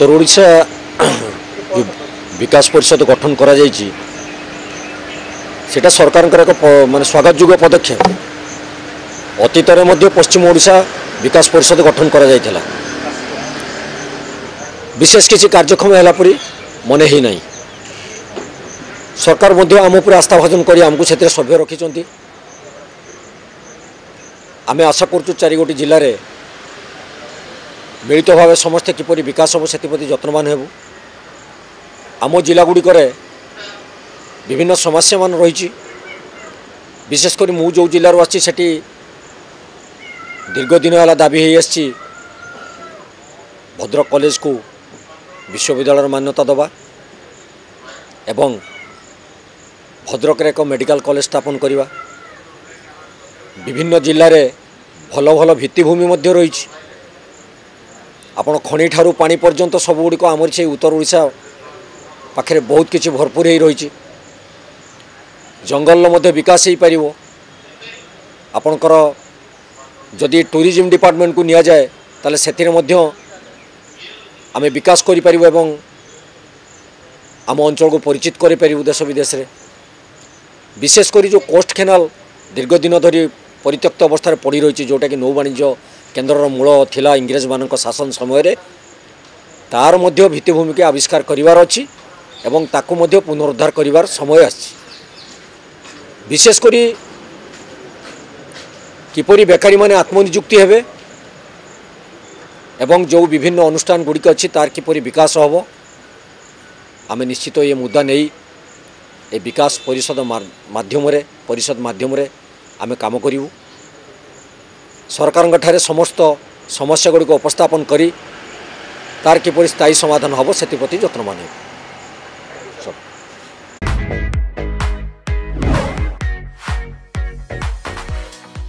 उत्तर ओडिशा विकास परिषद गठन करा जायछि सेटा सरकार एक माने स्वागतयोग्य पदक्षेप। अतीत में पश्चिम ओडिशा विकास परिषद गठन करा जायथिला, विशेष किसी कार्यक्रम है मन ही नहीं। सरकार आम उपर आस्था भाजन कर आमको से सभ्य रखी। आम आशा करूँ 4 गोटी जिले में मिलित भाव समस्ते किपरि विकास हम से जत्नवान हेबु। आम जिलागुड़िक विभिन्न समस्या मान रही, विशेषकर मु जो जिलूर आसी दीर्घ दिन है दाबी हो आसी भद्रक कॉलेज को विश्वविद्यालय मान्यता दबा एवं भद्रक एक मेडिकल कॉलेज स्थापन करवा। विभिन्न जिले में भल भल भित्तिभूमि रही। आपण खनि ठारू पानी पर्यंत सबुगुड़िक आमर से उत्तर ओडिशा पाखे बहुत किसी भरपूर हो रही। जंगल मध्य विकास हो पार। आपणकर जदि टूरिज्म डिपार्टमेंट को निया जाए ताले सेथिरे मध्य आमे विकास करि परिबो एवं आम अंचल को परिचित करि परिबो देश विदेश रे। विशेषकर जो कोस्ट केनाल दीर्घ दिन धरी परित्यक्त अवस्था पड़ी रही, जोटा कि नौ वाणिज्य केन्द्र मूल थिला इंग्रेज मानक शासन समय रे, तार मध्य भित्तिभूमि के आविष्कार करिवार अछि एवं ताकू मध्य पुनरुद्धार करिवार समय आछि। विशेषकर किपरि बेकारी माने आत्मनियुक्ति हेबे एवं जो विभिन्न अनुष्ठान गुड़िक अच्छी तार किपरि विकास हम आम निश्चित ये मुद्दा नहीं ए विकास परिषद माध्यम आम काम करूँ। सरकार समस्त समस्या गुड़िक उपस्थापन करी तार किपरि स्थायी समाधान हम से जत्नवान।